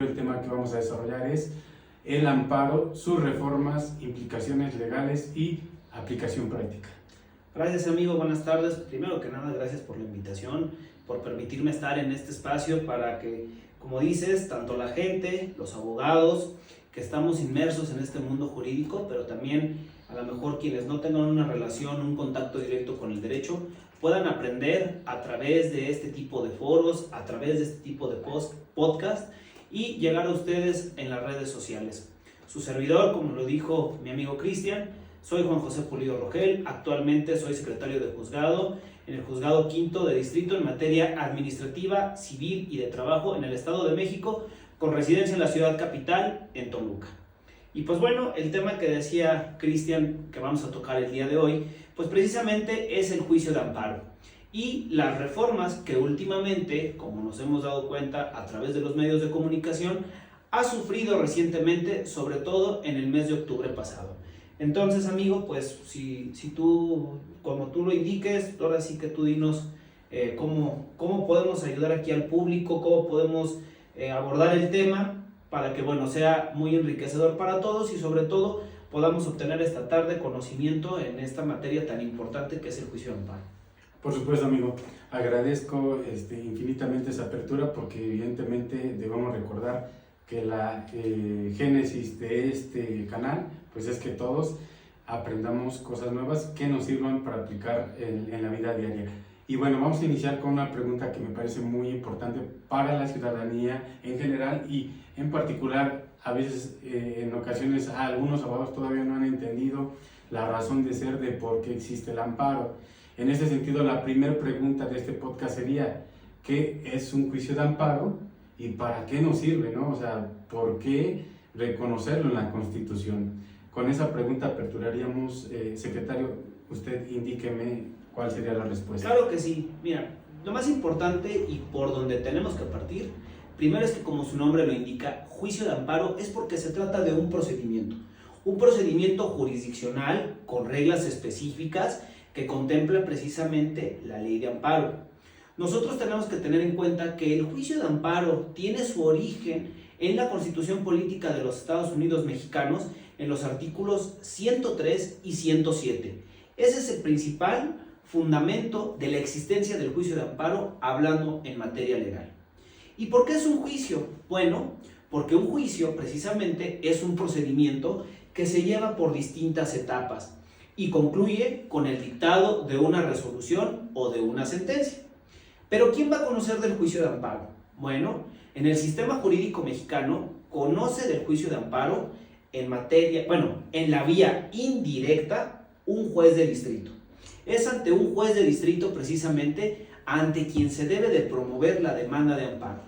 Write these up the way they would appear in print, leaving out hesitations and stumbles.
El tema que vamos a desarrollar es el amparo, sus reformas, implicaciones legales y aplicación práctica. Gracias, amigo, buenas tardes. Primero que nada, gracias por la invitación, por permitirme estar en este espacio para que, como dices, tanto la gente, los abogados, que estamos inmersos en este mundo jurídico, pero también a lo mejor quienes no tengan una relación, un contacto directo con el derecho, puedan aprender a través de este tipo de foros, a través de este tipo de podcast y llegar a ustedes en las redes sociales. Su servidor, como lo dijo mi amigo Cristian, soy Juan José Pulido Rogel, actualmente soy secretario de juzgado en el Juzgado Quinto de Distrito en materia administrativa, civil y de trabajo en el Estado de México, con residencia en la ciudad capital, en Toluca. Y pues bueno, el tema que decía Cristian que vamos a tocar el día de hoy, pues precisamente es el juicio de amparo y las reformas que últimamente, como nos hemos dado cuenta a través de los medios de comunicación, ha sufrido recientemente, sobre todo en el mes de octubre pasado. Entonces, amigo, pues si tú, como tú lo indiques, ahora sí que tú dinos cómo podemos ayudar aquí al público, cómo podemos abordar el tema para que, bueno, sea muy enriquecedor para todos y sobre todo podamos obtener esta tarde conocimiento en esta materia tan importante que es el juicio de amparo. Por supuesto, amigo, agradezco infinitamente esa apertura porque evidentemente debemos recordar que la génesis de este canal pues es que todos aprendamos cosas nuevas que nos sirvan para aplicar en la vida diaria. Y bueno, vamos a iniciar con una pregunta que me parece muy importante para la ciudadanía en general y en particular a veces en ocasiones algunos abogados todavía no han entendido la razón de ser de por qué existe el amparo. En ese sentido, la primera pregunta de este podcast sería, ¿qué es un juicio de amparo y para qué nos sirve, ¿no? O sea, ¿por qué reconocerlo en la Constitución? Con esa pregunta aperturaríamos, secretario, usted indíqueme cuál sería la respuesta. Claro que sí. Mira, lo más importante y por donde tenemos que partir, primero es que, como su nombre lo indica, juicio de amparo es porque se trata de un procedimiento jurisdiccional con reglas específicas que contempla precisamente la ley de amparo. Nosotros tenemos que tener en cuenta que el juicio de amparo tiene su origen en la Constitución Política de los Estados Unidos Mexicanos en los artículos 103 y 107. Ese es el principal fundamento de la existencia del juicio de amparo hablando en materia legal. ¿Y por qué es un juicio? Bueno, porque un juicio precisamente es un procedimiento que se lleva por distintas etapas y concluye con el dictado de una resolución o de una sentencia. Pero ¿quién va a conocer del juicio de amparo? Bueno, en el sistema jurídico mexicano conoce del juicio de amparo en la vía indirecta un juez de distrito. Es ante un juez de distrito precisamente ante quien se debe de promover la demanda de amparo.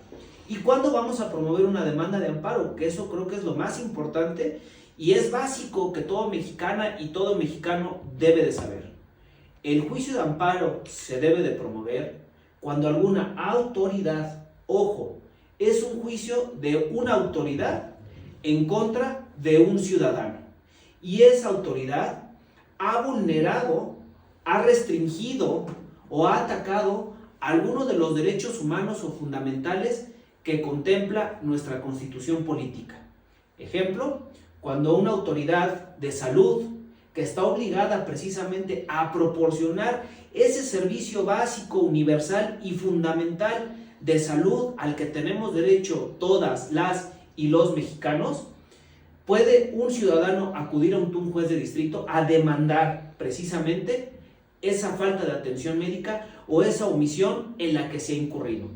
¿Y cuándo vamos a promover una demanda de amparo? Que eso creo que es lo más importante y es básico que toda mexicana y todo mexicano debe de saber. El juicio de amparo se debe de promover cuando alguna autoridad, ojo, es un juicio de una autoridad en contra de un ciudadano y esa autoridad ha vulnerado, ha restringido o ha atacado algunos de los derechos humanos o fundamentales que contempla nuestra Constitución política. Ejemplo, cuando una autoridad de salud que está obligada precisamente a proporcionar ese servicio básico, universal y fundamental de salud al que tenemos derecho todas las y los mexicanos, puede un ciudadano acudir a un juez de distrito a demandar precisamente esa falta de atención médica o esa omisión en la que se ha incurrido.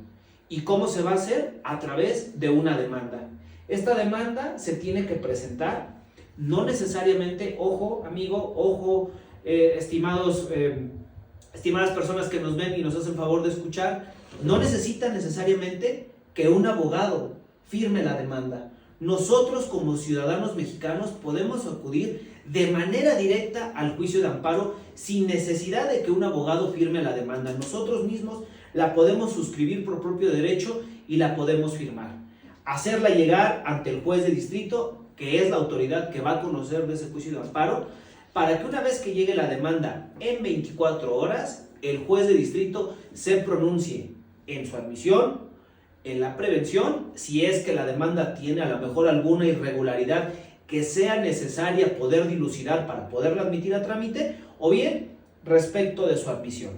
¿Y cómo se va a hacer? A través de una demanda. Esta demanda se tiene que presentar, no necesariamente, ojo amigo, ojo estimadas personas que nos ven y nos hacen favor de escuchar, no necesita necesariamente que un abogado firme la demanda. Nosotros como ciudadanos mexicanos podemos acudir de manera directa al juicio de amparo sin necesidad de que un abogado firme la demanda. Nosotros mismos la podemos suscribir por propio derecho y la podemos firmar. Hacerla llegar ante el juez de distrito, que es la autoridad que va a conocer de ese juicio de amparo, para que una vez que llegue la demanda en 24 horas, el juez de distrito se pronuncie en su admisión, en la prevención, si es que la demanda tiene a lo mejor alguna irregularidad que sea necesaria poder dilucidar para poderla admitir a trámite, o bien respecto de su admisión.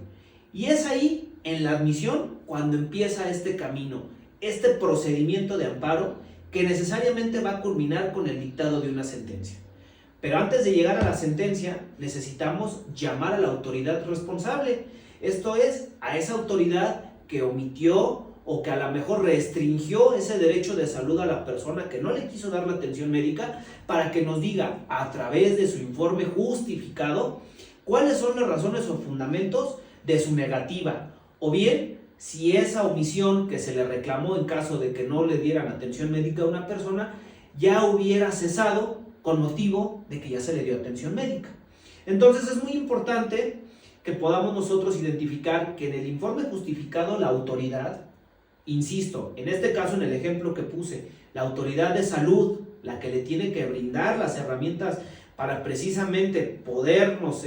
Y es ahí, en la admisión, cuando empieza este camino, este procedimiento de amparo que necesariamente va a culminar con el dictado de una sentencia. Pero antes de llegar a la sentencia, necesitamos llamar a la autoridad responsable. Esto es, a esa autoridad que omitió o que a lo mejor restringió ese derecho de salud a la persona que no le quiso dar la atención médica, para que nos diga a través de su informe justificado cuáles son las razones o fundamentos de su negativa, o bien si esa omisión que se le reclamó en caso de que no le dieran atención médica a una persona ya hubiera cesado con motivo de que ya se le dio atención médica. Entonces es muy importante que podamos nosotros identificar que en el informe justificado la autoridad, insisto, en este caso en el ejemplo que puse, la autoridad de salud, la que le tiene que brindar las herramientas para precisamente podernos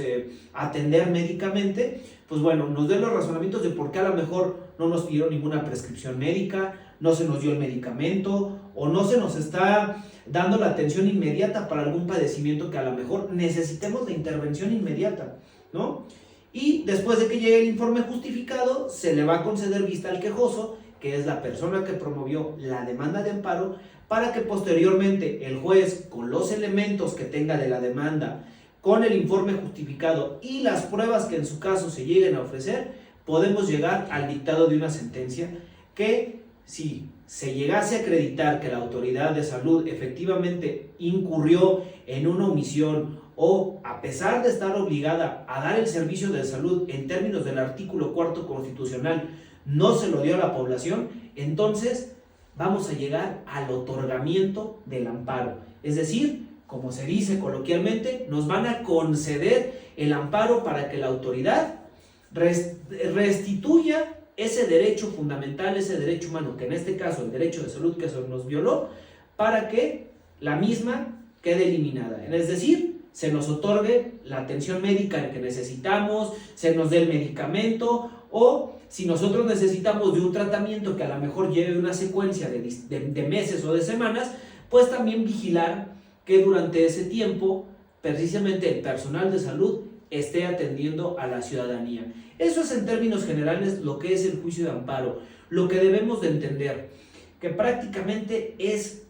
atender médicamente, pues bueno, nos den los razonamientos de por qué a lo mejor no nos dieron ninguna prescripción médica, no se nos dio el medicamento o no se nos está dando la atención inmediata para algún padecimiento que a lo mejor necesitemos de intervención inmediata, ¿no? Y después de que llegue el informe justificado, se le va a conceder vista al quejoso, que es la persona que promovió la demanda de amparo, para que posteriormente el juez, con los elementos que tenga de la demanda, con el informe justificado y las pruebas que en su caso se lleguen a ofrecer, podemos llegar al dictado de una sentencia que, si se llegase a acreditar que la autoridad de salud efectivamente incurrió en una omisión o, a pesar de estar obligada a dar el servicio de salud en términos del artículo 4 constitucional, no se lo dio a la población, entonces vamos a llegar al otorgamiento del amparo. Es decir, como se dice coloquialmente, nos van a conceder el amparo para que la autoridad restituya ese derecho fundamental, ese derecho humano, que en este caso el derecho de salud que se nos violó, para que la misma quede eliminada. Es decir, se nos otorgue la atención médica que necesitamos, se nos dé el medicamento, o si nosotros necesitamos de un tratamiento que a lo mejor lleve una secuencia de meses o de semanas, pues también vigilar que durante ese tiempo precisamente el personal de salud esté atendiendo a la ciudadanía. Eso es en términos generales lo que es el juicio de amparo. Lo que debemos de entender, que prácticamente es,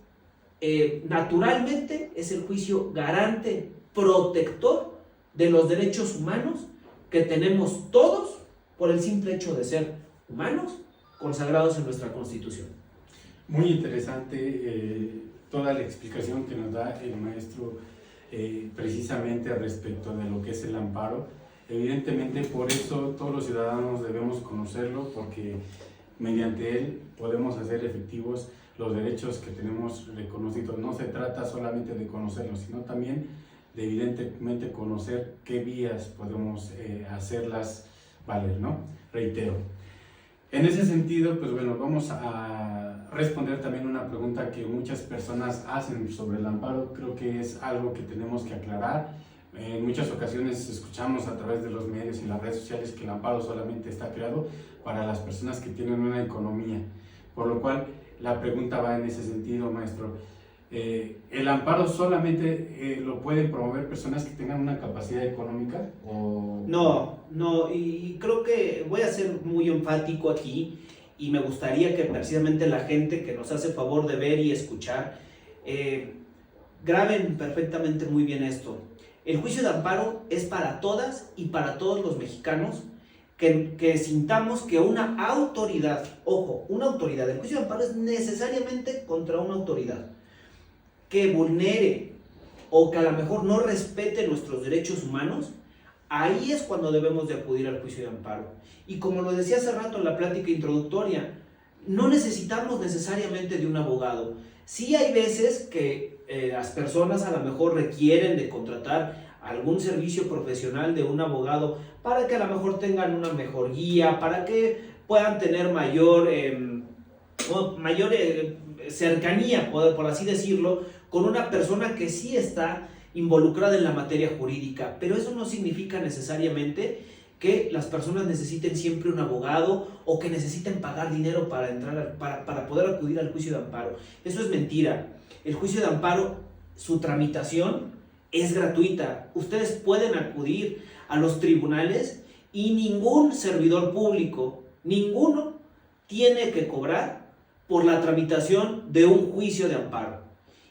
naturalmente, es el juicio garante, protector de los derechos humanos que tenemos todos por el simple hecho de ser humanos consagrados en nuestra Constitución. Muy interesante toda la explicación que nos da el maestro precisamente respecto de lo que es el amparo. Evidentemente, por eso todos los ciudadanos debemos conocerlo, porque mediante él podemos hacer efectivos los derechos que tenemos reconocidos. No se trata solamente de conocerlos, sino también de evidentemente conocer qué vías podemos hacerlas valer, ¿no? Reitero. En ese sentido, pues bueno, vamos a responder también una pregunta que muchas personas hacen sobre el amparo. Creo que es algo que tenemos que aclarar. En muchas ocasiones escuchamos a través de los medios y las redes sociales que el amparo solamente está creado para las personas que tienen una economía, por lo cual la pregunta va en ese sentido, maestro. ¿El amparo solamente lo pueden promover personas que tengan una capacidad económica? ¿O? No, y creo que voy a ser muy enfático aquí, y me gustaría que precisamente la gente que nos hace favor de ver y escuchar graben perfectamente muy bien esto. El juicio de amparo es para todas y para todos los mexicanos que sintamos que una autoridad, ojo, una autoridad, el juicio de amparo es necesariamente contra una autoridad que vulnere o que a lo mejor no respete nuestros derechos humanos. Ahí es cuando debemos de acudir al juicio de amparo. Y como lo decía hace rato en la plática introductoria, no necesitamos necesariamente de un abogado. Sí hay veces que las personas a lo mejor requieren de contratar algún servicio profesional de un abogado para que a lo mejor tengan una mejor guía, para que puedan tener mayor cercanía, por así decirlo, con una persona que sí está involucrada en la materia jurídica. Pero eso no significa necesariamente que las personas necesiten siempre un abogado o que necesiten pagar dinero para entrar, para poder acudir al juicio de amparo. Eso es mentira. El juicio de amparo, su tramitación es gratuita. Ustedes pueden acudir a los tribunales y ningún servidor público, ninguno, tiene que cobrar por la tramitación de un juicio de amparo.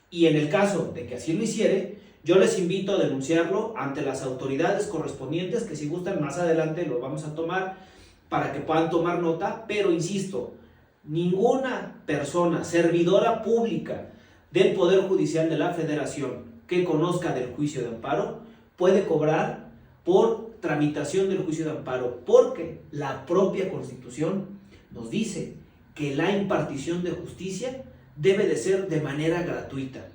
Y en el caso de que así lo hiciere, yo les invito a denunciarlo ante las autoridades correspondientes, que si gustan más adelante lo vamos a tomar para que puedan tomar nota, pero insisto, ninguna persona, servidora pública del Poder Judicial de la Federación que conozca del juicio de amparo puede cobrar por tramitación del juicio de amparo, porque la propia Constitución nos dice que la impartición de justicia debe de ser de manera gratuita.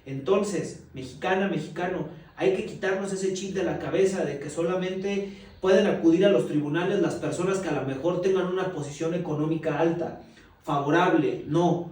Entonces, mexicana, mexicano, hay que quitarnos ese chip de la cabeza de que solamente pueden acudir a los tribunales las personas que a lo mejor tengan una posición económica alta, favorable. No,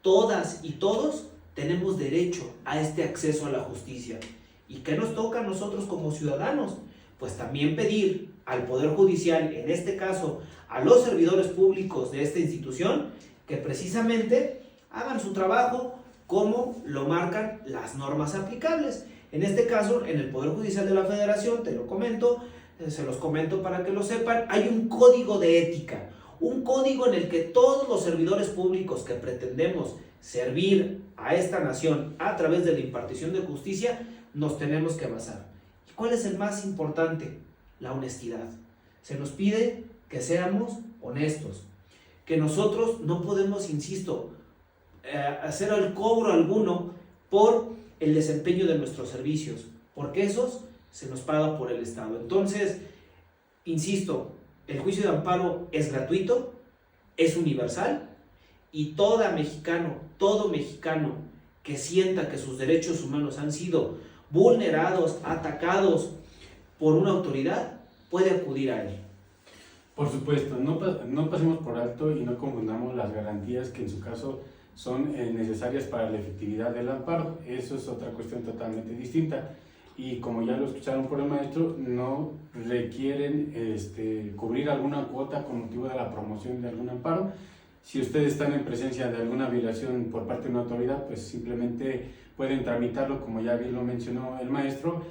todas y todos tenemos derecho a este acceso a la justicia. ¿Y qué nos toca a nosotros como ciudadanos? Pues también pedir al Poder Judicial, en este caso a los servidores públicos de esta institución, que precisamente hagan su trabajo como lo marcan las normas aplicables. En este caso, en el Poder Judicial de la Federación, te lo comento, se los comento para que lo sepan, hay un código de ética, un código en el que todos los servidores públicos que pretendemos servir a esta nación a través de la impartición de justicia, nos tenemos que basar. ¿Y cuál es el más importante? La honestidad. Se nos pide que seamos honestos, que nosotros no podemos, insisto, hacer el cobro alguno por el desempeño de nuestros servicios, porque esos se nos paga por el Estado. Entonces, insisto, el juicio de amparo es gratuito, es universal, y todo mexicano que sienta que sus derechos humanos han sido vulnerados, atacados por una autoridad, puede acudir a él. Por supuesto, no pasemos por alto y no confundamos las garantías que en su caso son necesarias para la efectividad del amparo. Eso es otra cuestión totalmente distinta. Y como ya lo escucharon por el maestro, no requieren cubrir alguna cuota con motivo de la promoción de algún amparo. Si ustedes están en presencia de alguna violación por parte de una autoridad, pues simplemente pueden tramitarlo, como ya bien lo mencionó el maestro,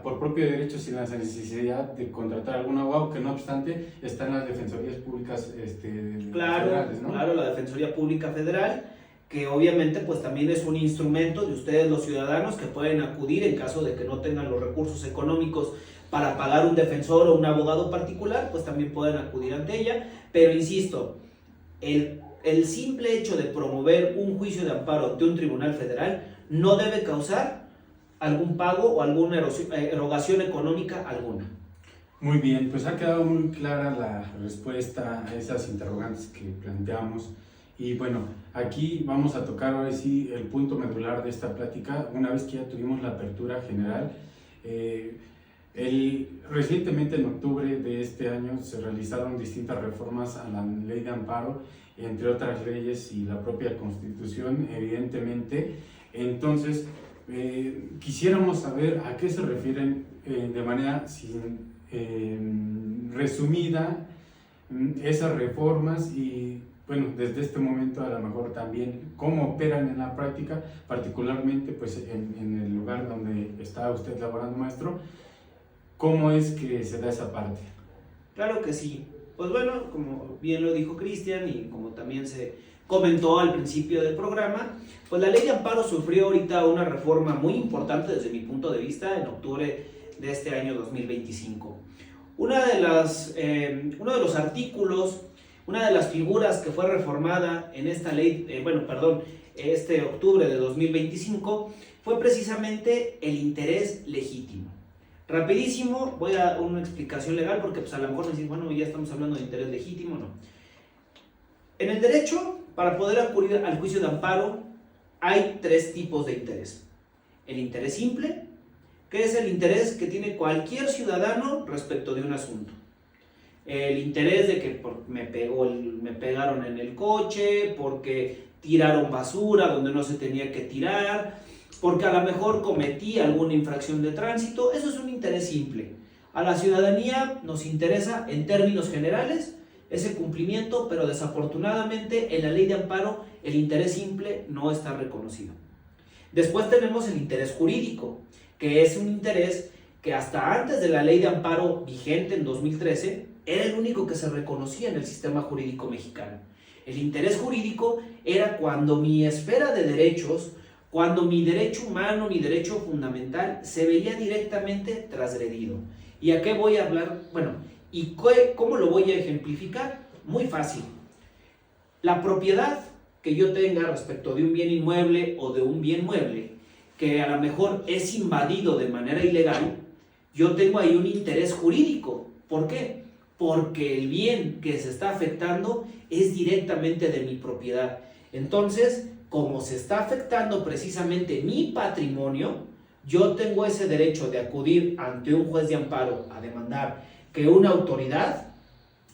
por propio derecho, sin la necesidad de contratar algún abogado, que no obstante están las defensorías públicas federales, ¿no? Claro, la Defensoría Pública Federal, que obviamente pues también es un instrumento de ustedes los ciudadanos que pueden acudir en caso de que no tengan los recursos económicos para pagar un defensor o un abogado particular, pues también pueden acudir ante ella. Pero insisto, el simple hecho de promover un juicio de amparo ante un tribunal federal no debe causar algún pago o alguna erogación económica alguna. Muy bien, pues ha quedado muy clara la respuesta a esas interrogantes que planteamos. Y bueno, aquí vamos a tocar ahora sí el punto medular de esta plática, una vez que ya tuvimos la apertura general. Recientemente, en octubre de este año, se realizaron distintas reformas a la ley de amparo, entre otras leyes y la propia Constitución, evidentemente. Entonces, quisiéramos saber a qué se refieren de manera resumida esas reformas y, bueno, desde este momento a lo mejor también cómo operan en la práctica, particularmente pues en el lugar donde está usted laborando, maestro. ¿Cómo es que se da esa parte? Claro que sí. Pues bueno, como bien lo dijo Cristian y como también se comentó al principio del programa, pues la ley de amparo sufrió ahorita una reforma muy importante desde mi punto de vista en octubre de este año 2025. Uno de los artículos, una de las figuras que fue reformada en esta ley, este octubre de 2025, fue precisamente el interés legítimo. Rapidísimo, voy a dar una explicación legal porque pues a lo mejor me dicen, bueno, ya estamos hablando de interés legítimo, no. En el derecho, para poder acudir al juicio de amparo, hay tres tipos de interés. El interés simple, que es el interés que tiene cualquier ciudadano respecto de un asunto. El interés de que me pegaron en el coche, porque tiraron basura donde no se tenía que tirar, porque a lo mejor cometí alguna infracción de tránsito. Eso es un interés simple. A la ciudadanía nos interesa en términos generales ese cumplimiento, pero desafortunadamente en la ley de amparo el interés simple no está reconocido. Después tenemos el interés jurídico, que es un interés que hasta antes de la ley de amparo vigente en 2013 era el único que se reconocía en el sistema jurídico mexicano. El interés jurídico era cuando mi esfera de derechos, cuando mi derecho humano, mi derecho fundamental se veía directamente transgredido. ¿Y a qué voy a hablar? Bueno, ¿y cómo lo voy a ejemplificar? Muy fácil. La propiedad que yo tenga respecto de un bien inmueble o de un bien mueble, que a lo mejor es invadido de manera ilegal, yo tengo ahí un interés jurídico. ¿Por qué? Porque el bien que se está afectando es directamente de mi propiedad. Entonces, como se está afectando precisamente mi patrimonio, yo tengo ese derecho de acudir ante un juez de amparo a demandar que una autoridad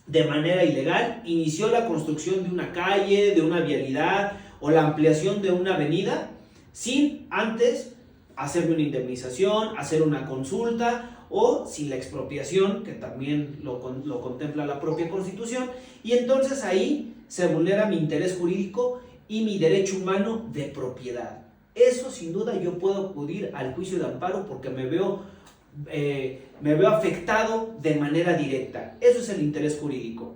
de manera ilegal inició la construcción de una calle, de una vialidad o la ampliación de una avenida sin antes hacerme una indemnización, hacer una consulta o sin la expropiación, que también lo contempla la propia Constitución, y entonces ahí se vulnera mi interés jurídico y mi derecho humano de propiedad. Eso sin duda yo puedo acudir al juicio de amparo porque me veo afectado de manera directa. Eso es el interés jurídico.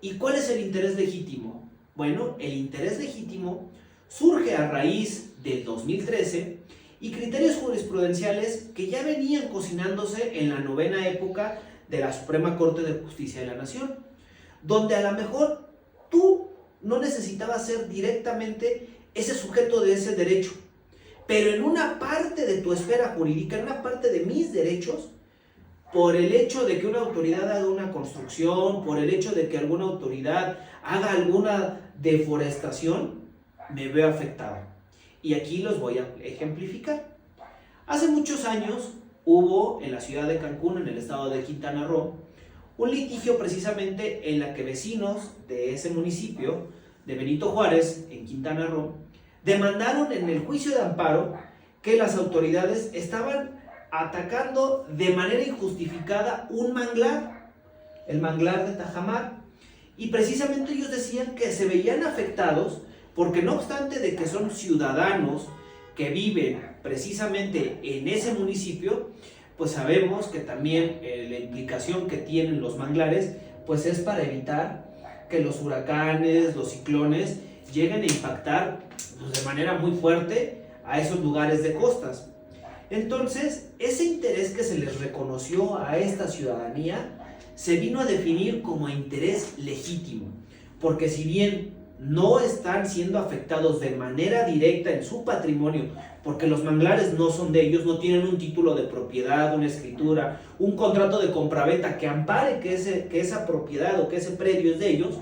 ¿Y cuál es el interés legítimo? Bueno, el interés legítimo surge a raíz del 2013 y criterios jurisprudenciales que ya venían cocinándose en la novena época de la Suprema Corte de Justicia de la Nación, donde a lo mejor tú no necesitabas ser directamente ese sujeto de ese derecho, pero en una parte de tu esfera jurídica, en una parte de mis derechos, por el hecho de que una autoridad haga una construcción, por el hecho de que alguna autoridad haga alguna deforestación, me veo afectado. Y aquí los voy a ejemplificar. Hace muchos años hubo en la ciudad de Cancún, en el estado de Quintana Roo, un litigio precisamente en la que vecinos de ese municipio, de Benito Juárez, en Quintana Roo, demandaron en el juicio de amparo que las autoridades estaban atacando de manera injustificada un manglar, el manglar de Tajamar, y precisamente ellos decían que se veían afectados porque no obstante de que son ciudadanos que viven precisamente en ese municipio, pues sabemos que también la implicación que tienen los manglares pues es para evitar que los huracanes, los ciclones lleguen a impactar pues, de manera muy fuerte a esos lugares de costas. Entonces, ese interés que se les reconoció a esta ciudadanía se vino a definir como interés legítimo, porque si bien no están siendo afectados de manera directa en su patrimonio, porque los manglares no son de ellos, no tienen un título de propiedad, una escritura, un contrato de compraventa que ampare que esa propiedad o que ese predio es de ellos,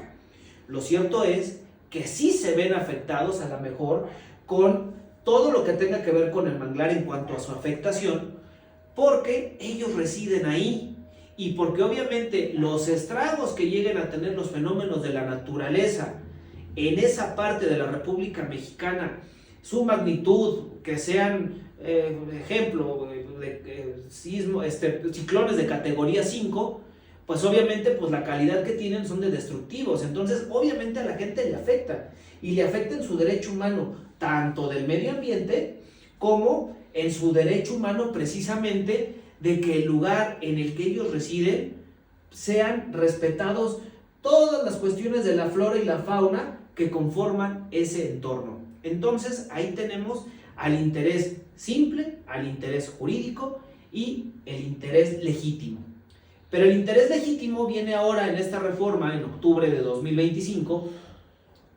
lo cierto es que sí se ven afectados a lo mejor con todo lo que tenga que ver con el manglar en cuanto a su afectación, porque ellos residen ahí y porque obviamente los estragos que lleguen a tener los fenómenos de la naturaleza en esa parte de la República Mexicana, su magnitud, que sean, ejemplo, ciclones de categoría 5, pues obviamente pues la calidad que tienen son de destructivos. Entonces obviamente a la gente le afecta, y le afecta en su derecho humano, tanto del medio ambiente, como en su derecho humano precisamente de que el lugar en el que ellos residen sean respetados todas las cuestiones de la flora y la fauna que conforman ese entorno. Entonces ahí tenemos al interés simple, al interés jurídico y el interés legítimo. Pero el interés legítimo viene ahora en esta reforma, en octubre de 2025,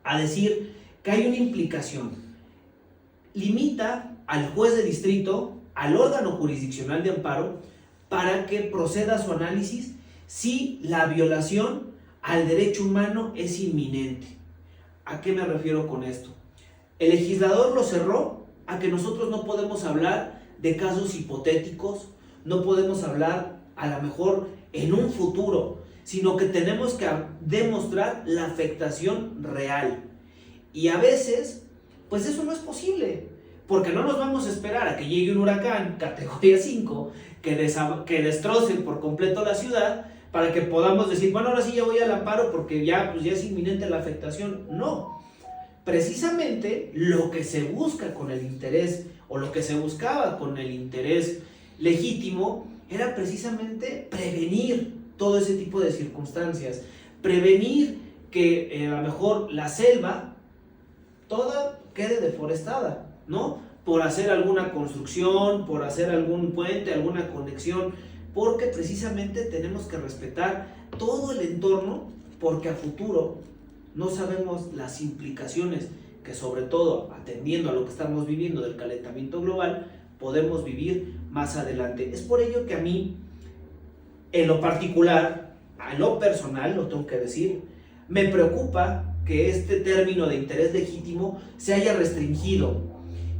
a decir que hay una implicación. Limita al juez de distrito, al órgano jurisdiccional de amparo, para que proceda a su análisis si la violación al derecho humano es inminente. ¿A qué me refiero con esto? El legislador lo cerró a que nosotros no podemos hablar de casos hipotéticos, no podemos hablar a lo mejor en un futuro, sino que tenemos que demostrar la afectación real. Y a veces, pues eso no es posible, porque no nos vamos a esperar a que llegue un huracán categoría 5 que destroce por completo la ciudad para que podamos decir, bueno, ahora sí ya voy al amparo porque ya es inminente la afectación. No, precisamente lo que se busca con el interés, o lo que se buscaba con el interés legítimo, era precisamente prevenir todo ese tipo de circunstancias, prevenir que a lo mejor la selva toda quede deforestada, ¿no? Por hacer alguna construcción, por hacer algún puente, alguna conexión, porque precisamente tenemos que respetar todo el entorno, porque a futuro no sabemos las implicaciones que, sobre todo atendiendo a lo que estamos viviendo del calentamiento global, podemos vivir más adelante. Es por ello que a mí, en lo particular, a lo personal, lo tengo que decir, me preocupa que este término de interés legítimo se haya restringido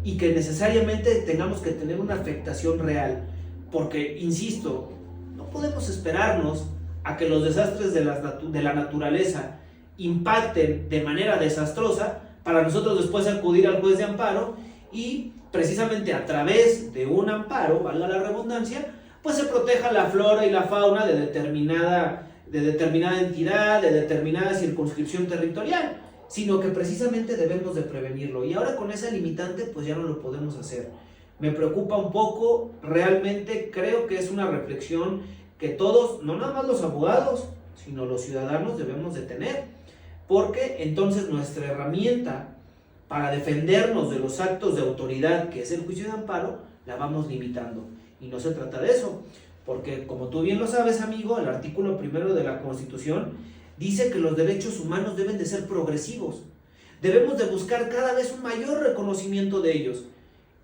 y que necesariamente tengamos que tener una afectación real, porque, insisto, no podemos esperarnos a que los desastres de la naturaleza impacten de manera desastrosa para nosotros después acudir al juez de amparo y precisamente a través de un amparo, valga la redundancia, pues se proteja la flora y la fauna de determinada entidad, de determinada circunscripción territorial, sino que precisamente debemos de prevenirlo. Y ahora con esa limitante pues ya no lo podemos hacer. Me preocupa un poco, realmente creo que es una reflexión que todos, no nada más los abogados, sino los ciudadanos debemos de tener, porque entonces nuestra herramienta para defendernos de los actos de autoridad, que es el juicio de amparo, la vamos limitando. Y no se trata de eso, porque como tú bien lo sabes, amigo, el artículo 1 de la Constitución dice que los derechos humanos deben de ser progresivos. Debemos de buscar cada vez un mayor reconocimiento de ellos.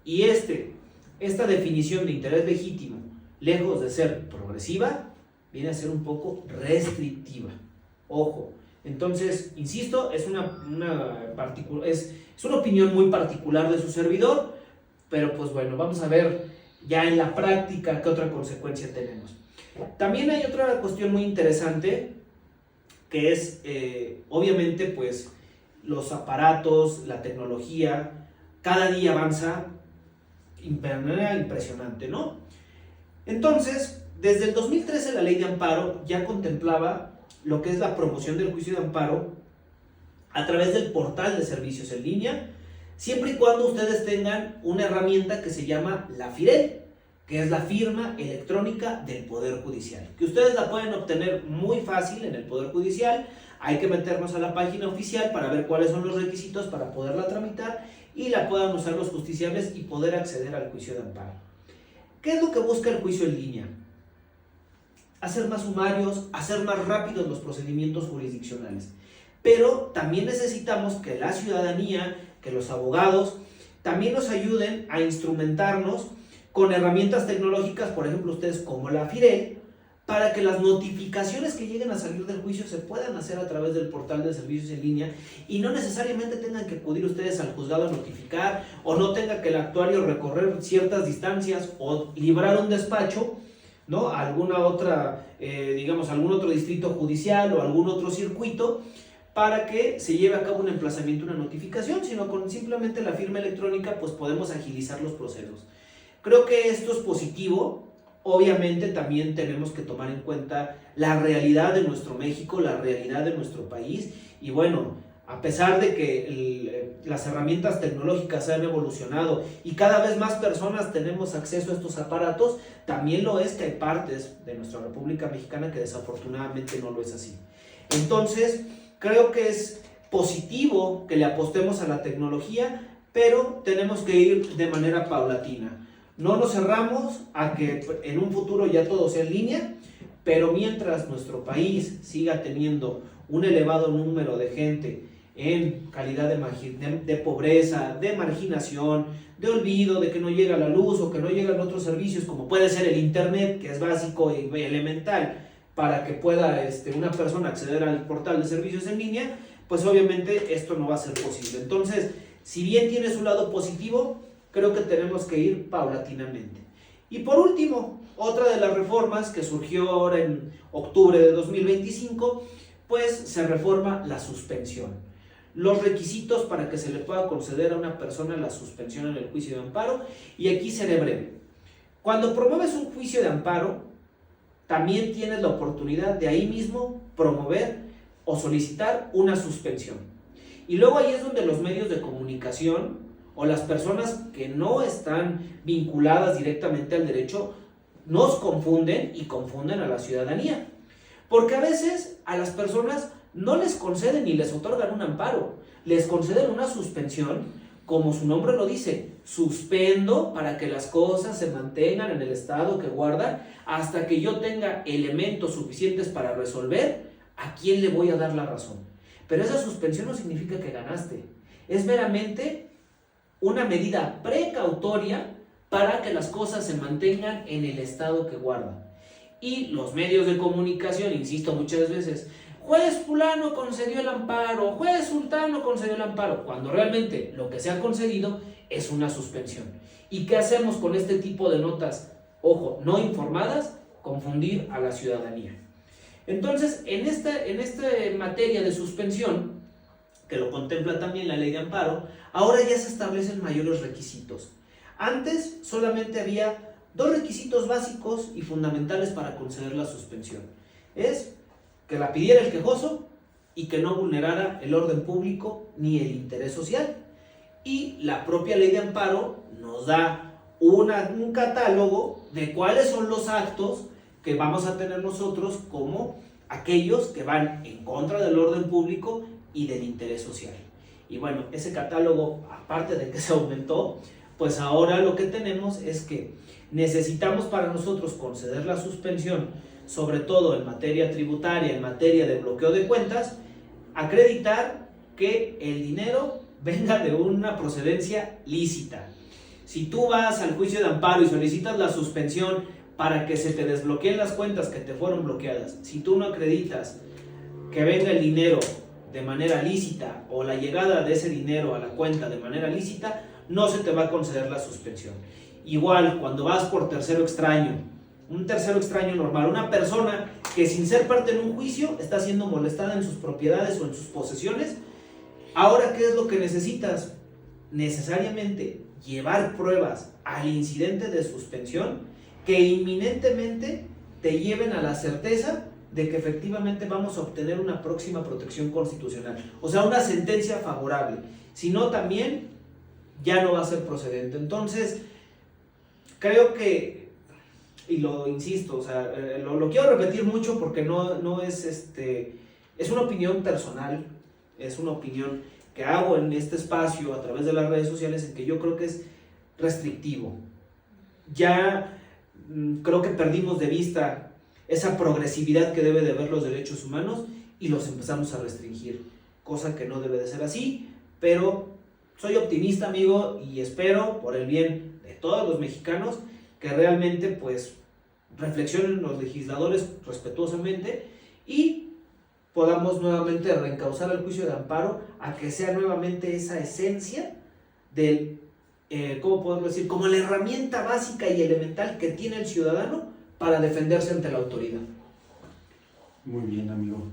Y esta definición de interés legítimo, lejos de ser progresiva, viene a ser un poco restrictiva. Ojo. Entonces, insisto, es una opinión muy particular de su servidor, pero pues bueno, vamos a ver ya en la práctica qué otra consecuencia tenemos. También hay otra cuestión muy interesante, que es, obviamente, pues, los aparatos, la tecnología, cada día avanza de manera impresionante, ¿no? Entonces, desde el 2013 la ley de amparo ya contemplaba lo que es la promoción del juicio de amparo a través del portal de servicios en línea, siempre y cuando ustedes tengan una herramienta que se llama la FIREL, que es la firma electrónica del Poder Judicial, que ustedes la pueden obtener muy fácil en el Poder Judicial. Hay que meternos a la página oficial para ver cuáles son los requisitos para poderla tramitar y la puedan usar los justiciables y poder acceder al juicio de amparo. ¿Qué es lo que busca el juicio en línea? Hacer más sumarios, hacer más rápidos los procedimientos jurisdiccionales. Pero también necesitamos que la ciudadanía, que los abogados, también nos ayuden a instrumentarnos con herramientas tecnológicas, por ejemplo, ustedes como la FIREL, para que las notificaciones que lleguen a salir del juicio se puedan hacer a través del portal de servicios en línea y no necesariamente tengan que acudir ustedes al juzgado a notificar, o no tenga que el actuario recorrer ciertas distancias o librar un despacho, ¿no? Alguna otra, algún otro distrito judicial o algún otro circuito para que se lleve a cabo un emplazamiento, una notificación, sino con simplemente la firma electrónica pues podemos agilizar los procesos. Creo que esto es positivo. Obviamente también tenemos que tomar en cuenta la realidad de nuestro México, la realidad de nuestro país, y bueno, a pesar de que las herramientas tecnológicas han evolucionado y cada vez más personas tenemos acceso a estos aparatos, también lo es que hay partes de nuestra República Mexicana que desafortunadamente no lo es así. Entonces, creo que es positivo que le apostemos a la tecnología, pero tenemos que ir de manera paulatina. No nos cerramos a que en un futuro ya todo sea en línea, pero mientras nuestro país siga teniendo un elevado número de gente en calidad de pobreza, de marginación, de olvido, de que no llega la luz o que no llegan otros servicios como puede ser el internet, que es básico y elemental para que pueda una persona acceder al portal de servicios en línea, pues obviamente esto no va a ser posible. Entonces, si bien tiene su lado positivo, creo que tenemos que ir paulatinamente. Y por último, otra de las reformas que surgió ahora en octubre de 2025, pues se reforma la suspensión. los requisitos para que se le pueda conceder a una persona la suspensión en el juicio de amparo, y aquí seré breve. Cuando promueves un juicio de amparo, también tienes la oportunidad de ahí mismo promover o solicitar una suspensión. Y luego ahí es donde los medios de comunicación o las personas que no están vinculadas directamente al derecho nos confunden y confunden a la ciudadanía. Porque a veces a las personas no les conceden ni les otorgan un amparo, les conceden una suspensión, como su nombre lo dice, suspendo para que las cosas se mantengan en el estado que guardan hasta que yo tenga elementos suficientes para resolver a quién le voy a dar la razón. Pero esa suspensión no significa que ganaste, es meramente una medida precautoria para que las cosas se mantengan en el estado que guardan. Y los medios de comunicación, insisto muchas veces, juez fulano concedió el amparo, juez sultano concedió el amparo, cuando realmente lo que se ha concedido es una suspensión. ¿Y qué hacemos con este tipo de notas, ojo, no informadas? Confundir a la ciudadanía. Entonces, en esta materia de suspensión, que lo contempla también la ley de amparo, ahora ya se establecen mayores requisitos. Antes solamente había dos requisitos básicos y fundamentales para conceder la suspensión. Es que la pidiera el quejoso y que no vulnerara el orden público ni el interés social. Y la propia ley de amparo nos da un catálogo de cuáles son los actos que vamos a tener nosotros como aquellos que van en contra del orden público y del interés social. Y bueno, ese catálogo, aparte de que se aumentó, pues ahora lo que tenemos es que necesitamos para nosotros conceder la suspensión, sobre todo en materia tributaria, en materia de bloqueo de cuentas, acreditar que el dinero venga de una procedencia lícita. Si tú vas al juicio de amparo y solicitas la suspensión para que se te desbloqueen las cuentas que te fueron bloqueadas, si tú no acreditas que venga el dinero de manera lícita o la llegada de ese dinero a la cuenta de manera lícita, no se te va a conceder la suspensión. Igual, cuando vas por tercero extraño, un tercero extraño normal, una persona que sin ser parte de un juicio está siendo molestada en sus propiedades o en sus posesiones, ahora, ¿qué es lo que necesitas? Necesariamente llevar pruebas al incidente de suspensión que inminentemente te lleven a la certeza de que efectivamente vamos a obtener una próxima protección constitucional, o sea, una sentencia favorable. Si no, también ya no va a ser procedente. Entonces, creo que, y lo insisto, o sea, lo quiero repetir mucho porque no es es una opinión personal, es una opinión que hago en este espacio a través de las redes sociales, en que yo creo que es restrictivo. Ya creo que perdimos de vista esa progresividad que debe de haber los derechos humanos y los empezamos a restringir, cosa que no debe de ser así, pero soy optimista, amigo, y espero, por el bien de todos los mexicanos, que realmente pues reflexionen los legisladores respetuosamente y podamos nuevamente reencauzar el juicio de amparo a que sea nuevamente esa esencia del, ¿cómo podemos decir? Como la herramienta básica y elemental que tiene el ciudadano para defenderse ante la autoridad. Muy bien, amigo.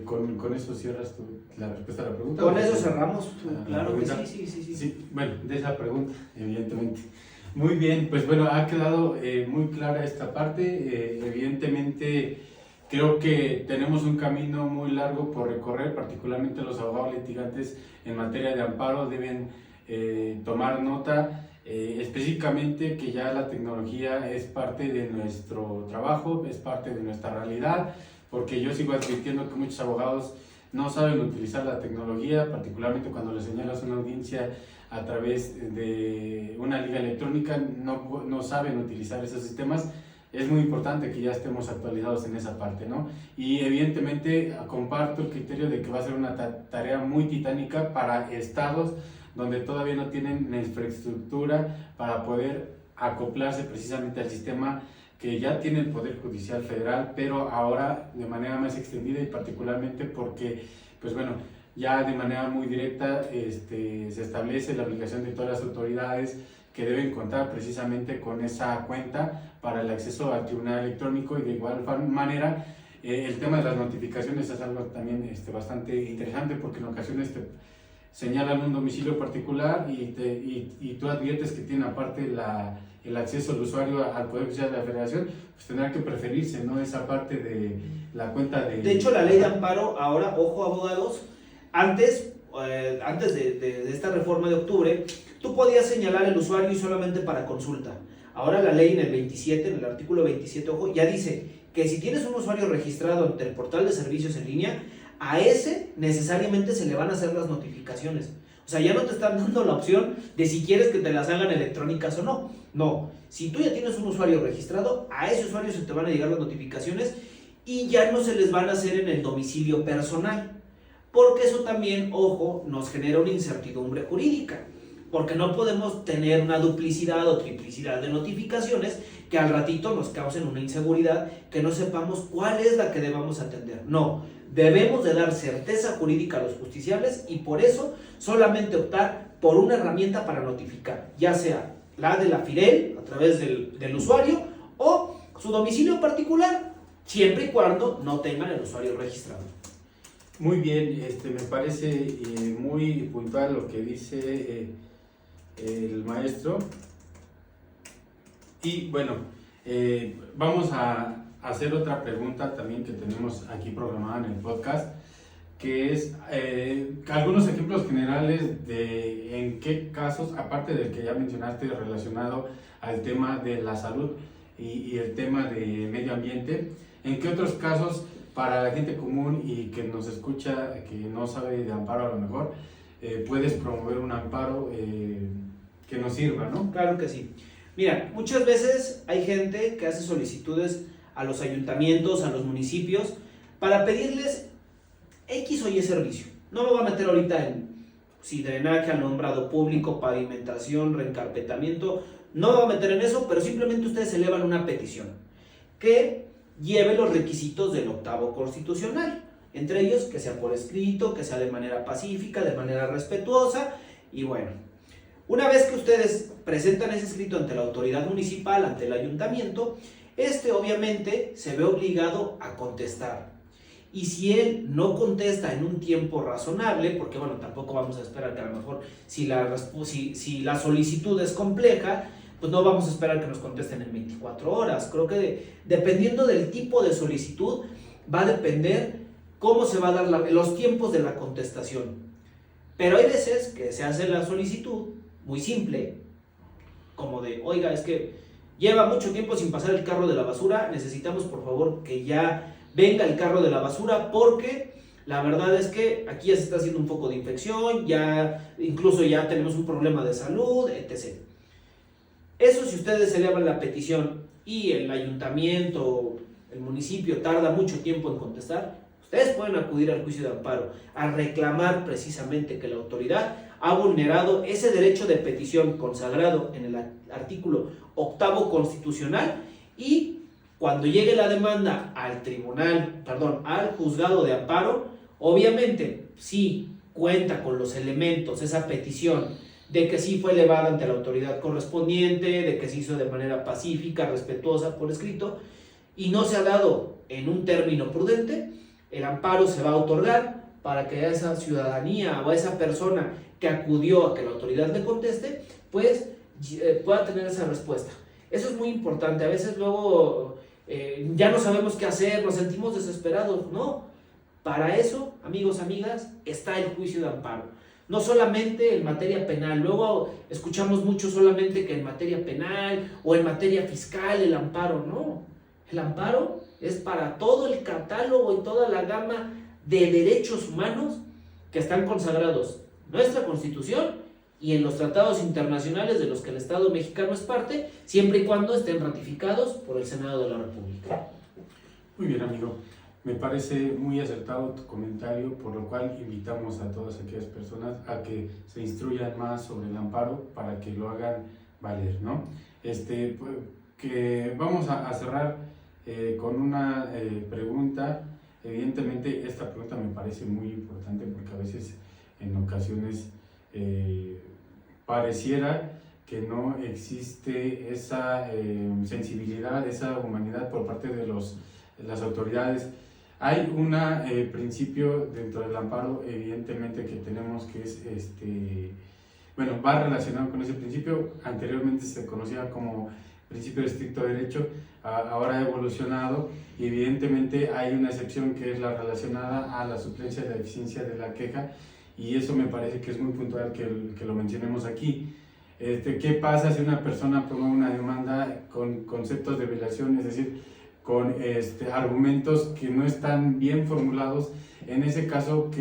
Con eso cierras la respuesta a la pregunta. Con eso cerramos, claro que sí. Bueno, de esa pregunta, evidentemente. Muy bien, pues bueno, ha quedado muy clara esta parte. Evidentemente, creo que tenemos un camino muy largo por recorrer, particularmente los abogados litigantes en materia de amparo deben tomar nota específicamente que ya la tecnología es parte de nuestro trabajo, es parte de nuestra realidad, porque yo sigo advirtiendo que muchos abogados no saben utilizar la tecnología, particularmente cuando le señalas una audiencia a través de una liga electrónica, no saben utilizar esos sistemas. Es muy importante que ya estemos actualizados en esa parte, ¿no? Y evidentemente comparto el criterio de que va a ser una tarea muy titánica para estados donde todavía no tienen la infraestructura para poder acoplarse precisamente al sistema que ya tiene el Poder Judicial Federal, pero ahora de manera más extendida y particularmente porque, pues bueno, ya de manera muy directa se establece la obligación de todas las autoridades que deben contar precisamente con esa cuenta para el acceso al tribunal electrónico y de igual manera El tema de las notificaciones es algo también bastante interesante, porque en ocasiones te señalan un domicilio particular y tú adviertes que tiene aparte el acceso del usuario al Poder Judicial de la Federación, pues tendrá que preferirse, ¿no?, esa parte de la cuenta de... De hecho, la ley de amparo, ahora, ojo abogados, antes de esta reforma de octubre, tú podías señalar el usuario y solamente para consulta. Ahora la ley en el 27, en el artículo 27, ojo, ya dice que si tienes un usuario registrado ante el portal de servicios en línea, a ese necesariamente se le van a hacer las notificaciones. O sea, ya no te están dando la opción de si quieres que te las hagan electrónicas o no. No, si tú ya tienes un usuario registrado, a ese usuario se te van a llegar las notificaciones y ya no se les van a hacer en el domicilio personal. Porque eso también, ojo, nos genera una incertidumbre jurídica. Porque no podemos tener una duplicidad o triplicidad de notificaciones que al ratito nos causen una inseguridad, que no sepamos cuál es la que debamos atender. No, debemos de dar certeza jurídica a los justiciables y por eso solamente optar por una herramienta para notificar, ya sea la de la FIREL a través del usuario o su domicilio particular, siempre y cuando no tengan el usuario registrado. Muy bien, me parece muy puntual lo que dice el maestro. Y bueno, vamos a hacer otra pregunta también que tenemos aquí programada en el podcast, que es algunos ejemplos generales de en qué casos, aparte del que ya mencionaste relacionado al tema de la salud y el tema de medio ambiente, en qué otros casos para la gente común y que nos escucha, que no sabe de amparo a lo mejor, puedes promover un amparo que nos sirva, ¿no? Claro que sí. Mira, muchas veces hay gente que hace solicitudes a los ayuntamientos, a los municipios, para pedirles X o Y servicio. No me voy a meter ahorita en si drenaje, alumbrado público, pavimentación, reencarpetamiento, no me voy a meter en eso, pero simplemente ustedes elevan una petición que lleve los requisitos del octavo constitucional, entre ellos que sea por escrito, que sea de manera pacífica, de manera respetuosa, y bueno, una vez que ustedes presentan ese escrito ante la autoridad municipal, ante el ayuntamiento, obviamente se ve obligado a contestar. Y si él no contesta en un tiempo razonable, porque bueno, tampoco vamos a esperar que a lo mejor si la solicitud es compleja, pues no vamos a esperar que nos contesten en 24 horas. Creo que dependiendo del tipo de solicitud, va a depender cómo se va a dar los tiempos de la contestación. Pero hay veces que se hace la solicitud muy simple, como de, oiga, es que lleva mucho tiempo sin pasar el carro de la basura, necesitamos por favor que ya venga el carro de la basura porque la verdad es que aquí ya se está haciendo un foco de infección, incluso ya tenemos un problema de salud, etc. Eso si ustedes elevan la petición y el ayuntamiento, el municipio tarda mucho tiempo en contestar, ustedes pueden acudir al juicio de amparo a reclamar precisamente que la autoridad ha vulnerado ese derecho de petición consagrado en el artículo 8º constitucional y cuando llegue la demanda al juzgado de amparo, obviamente si cuenta con los elementos, esa petición de que sí fue elevada ante la autoridad correspondiente, de que se hizo de manera pacífica, respetuosa, por escrito, y no se ha dado en un término prudente, el amparo se va a otorgar para que a esa ciudadanía o a esa persona que acudió a que la autoridad le conteste, pues pueda tener esa respuesta. Eso es muy importante. A veces luego ya no sabemos qué hacer, nos sentimos desesperados. No, para eso, amigos, amigas, está el juicio de amparo. No solamente en materia penal, luego escuchamos mucho solamente que en materia penal o en materia fiscal el amparo, no. El amparo es para todo el catálogo y toda la gama de derechos humanos que están consagrados en nuestra Constitución y en los tratados internacionales de los que el Estado mexicano es parte, siempre y cuando estén ratificados por el Senado de la República. Muy bien, amigo. Me parece muy acertado tu comentario, por lo cual invitamos a todas aquellas personas a que se instruyan más sobre el amparo para que lo hagan valer, ¿no? Que vamos a cerrar con una pregunta. Evidentemente esta pregunta me parece muy importante porque a veces en ocasiones pareciera que no existe esa sensibilidad, esa humanidad por parte de las autoridades Hay un principio dentro del amparo, evidentemente, que tenemos, que es, bueno, va relacionado con ese principio. Anteriormente se conocía como principio de estricto derecho, ahora ha evolucionado, y evidentemente hay una excepción que es la relacionada a la suplencia de la deficiencia de la queja, y eso me parece que es muy puntual que lo mencionemos aquí. ¿Qué pasa si una persona promueve una demanda con conceptos de violación, es decir, con argumentos que no están bien formulados? En ese caso,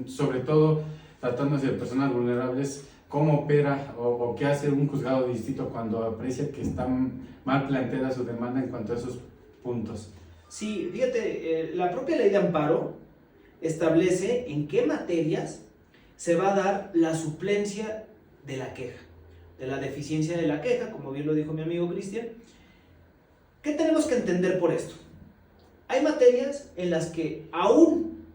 sobre todo tratándose de personas vulnerables, ¿cómo opera o qué hace un juzgado de distrito cuando aprecia que está mal planteada su demanda en cuanto a esos puntos? Sí, fíjate, la propia ley de amparo establece en qué materias se va a dar la suplencia de la queja, de la deficiencia de la queja, como bien lo dijo mi amigo Cristian. ¿Qué tenemos que entender por esto? Hay materias en las que aún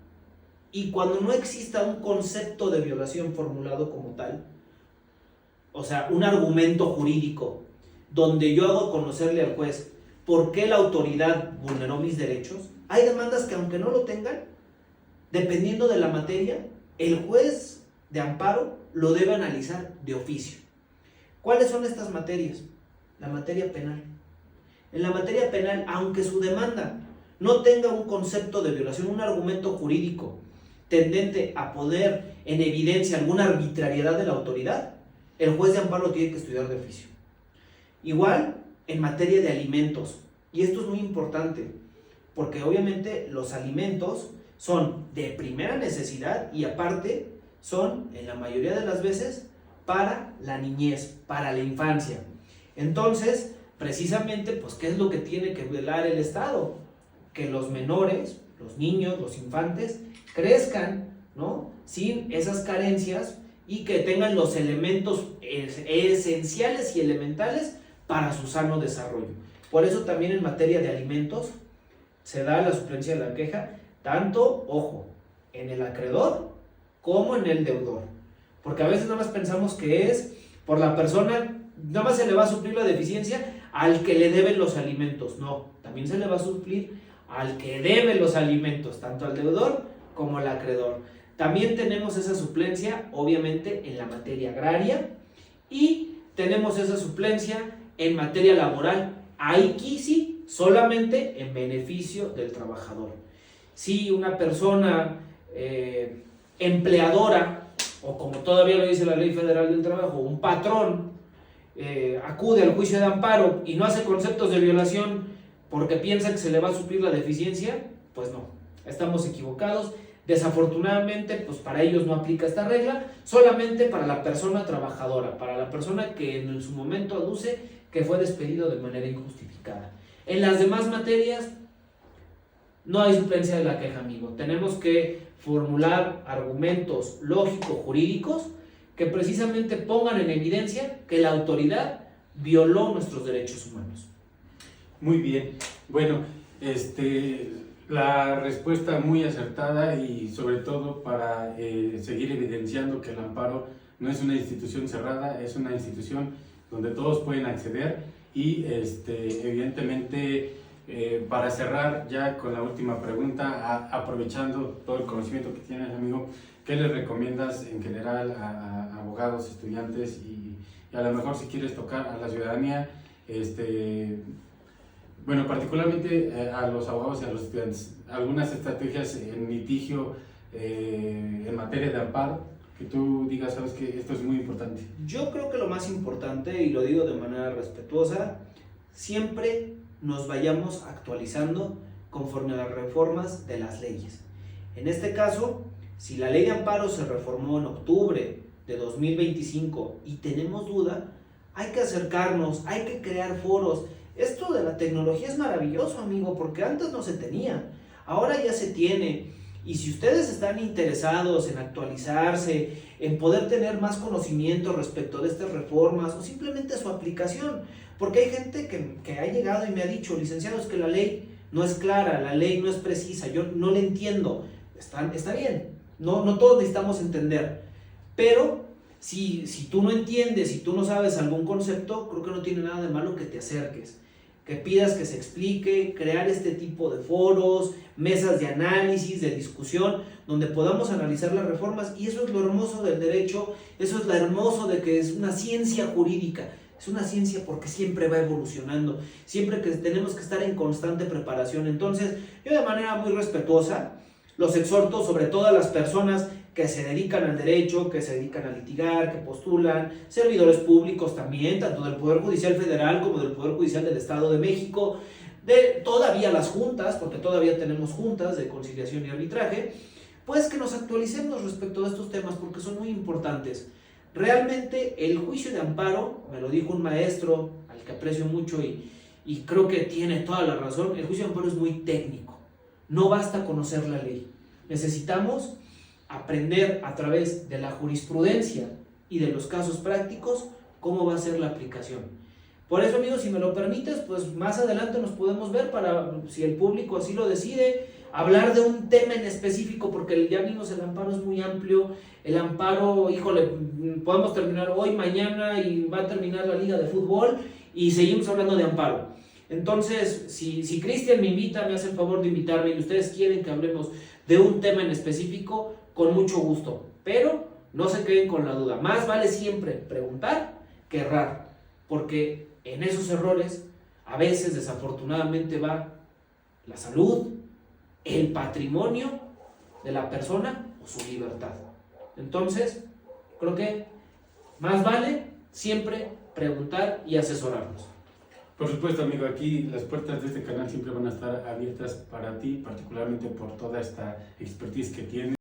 y cuando no exista un concepto de violación formulado como tal, o sea, un argumento jurídico donde yo hago conocerle al juez por qué la autoridad vulneró mis derechos, hay demandas que aunque no lo tengan, dependiendo de la materia, el juez de amparo lo debe analizar de oficio. ¿Cuáles son estas materias? La materia penal. En la materia penal, aunque su demanda no tenga un concepto de violación, un argumento jurídico tendente a poner en evidencia alguna arbitrariedad de la autoridad, el juez de amparo lo tiene que estudiar de oficio. Igual en materia de alimentos, y esto es muy importante, porque obviamente los alimentos son de primera necesidad y aparte son, en la mayoría de las veces, para la niñez, para la infancia. Entonces, precisamente, pues, ¿qué es lo que tiene que velar el Estado? Que los menores, los niños, los infantes, crezcan, ¿no?, sin esas carencias y que tengan los elementos esenciales y elementales para su sano desarrollo. Por eso también en materia de alimentos se da la suplencia de la queja, tanto, ojo, en el acreedor como en el deudor. Porque a veces nada más pensamos que es por la persona, nada más se le va a suplir la deficiencia al que le deben los alimentos. No, también se le va a suplir al que debe los alimentos, tanto al deudor como al acreedor. También tenemos esa suplencia, obviamente, en la materia agraria y tenemos esa suplencia en materia laboral. Aquí sí, solamente en beneficio del trabajador. Si una persona empleadora, o como todavía lo dice la Ley Federal del Trabajo, un patrón, acude al juicio de amparo y no hace conceptos de violación porque piensa que se le va a suplir la deficiencia, pues no, estamos equivocados. Desafortunadamente, pues para ellos no aplica esta regla, solamente para la persona trabajadora, para la persona que en su momento aduce que fue despedido de manera injustificada. En las demás materias no hay suplencia de la queja, amigo. Tenemos que formular argumentos lógicos, jurídicos, que precisamente pongan en evidencia que la autoridad violó nuestros derechos humanos. Muy bien. Bueno, la respuesta muy acertada y sobre todo para seguir evidenciando que el amparo no es una institución cerrada, es una institución donde todos pueden acceder y evidentemente para cerrar ya con la última pregunta, aprovechando todo el conocimiento que tienes, amigo, ¿qué les recomiendas en general a abogados, estudiantes y a lo mejor si quieres tocar a la ciudadanía, bueno, particularmente a los abogados y a los estudiantes, algunas estrategias en litigio en materia de amparo, que tú digas, sabes que esto es muy importante? Yo creo que lo más importante, y lo digo de manera respetuosa, siempre nos vayamos actualizando conforme a las reformas de las leyes. En este caso, si la ley de amparo se reformó en octubre de 2025 y tenemos duda, hay que acercarnos, hay que crear foros. Esto de la tecnología es maravilloso, amigo, porque antes no se tenía, ahora ya se tiene. Y si ustedes están interesados en actualizarse, en poder tener más conocimiento respecto de estas reformas o simplemente su aplicación, porque hay gente que ha llegado y me ha dicho, licenciado, es que la ley no es clara, la ley no es precisa, yo no la entiendo. Está bien, no todos necesitamos entender, pero si tú no entiendes, si tú no sabes algún concepto, creo que no tiene nada de malo que te acerques, que pidas que se explique, crear este tipo de foros, mesas de análisis, de discusión, donde podamos analizar las reformas. Y eso es lo hermoso del derecho, eso es lo hermoso de que es una ciencia jurídica. Es una ciencia porque siempre va evolucionando, siempre que tenemos que estar en constante preparación. Entonces, yo de manera muy respetuosa los exhorto, sobre todo a las personas que se dedican al derecho, que se dedican a litigar, que postulan, servidores públicos también, tanto del Poder Judicial Federal como del Poder Judicial del Estado de México, de todavía las juntas, porque todavía tenemos juntas de conciliación y arbitraje, pues que nos actualicemos respecto a estos temas porque son muy importantes. Realmente el juicio de amparo, me lo dijo un maestro al que aprecio mucho y creo que tiene toda la razón, el juicio de amparo es muy técnico, no basta conocer la ley, necesitamos aprender a través de la jurisprudencia y de los casos prácticos cómo va a ser la aplicación. Por eso, amigos, si me lo permites, pues más adelante nos podemos ver para, si el público así lo decide, hablar de un tema en específico, porque ya vimos el amparo es muy amplio. El amparo, híjole, podemos terminar hoy, mañana y va a terminar la liga de fútbol y seguimos hablando de amparo. Entonces, si Cristian me invita, me hace el favor de invitarme y ustedes quieren que hablemos de un tema en específico, con mucho gusto, pero no se queden con la duda. Más vale siempre preguntar que errar, porque en esos errores a veces desafortunadamente va la salud, el patrimonio de la persona o su libertad. Entonces, creo que más vale siempre preguntar y asesorarnos. Por supuesto, amigo, aquí las puertas de este canal siempre van a estar abiertas para ti, particularmente por toda esta expertise que tienes.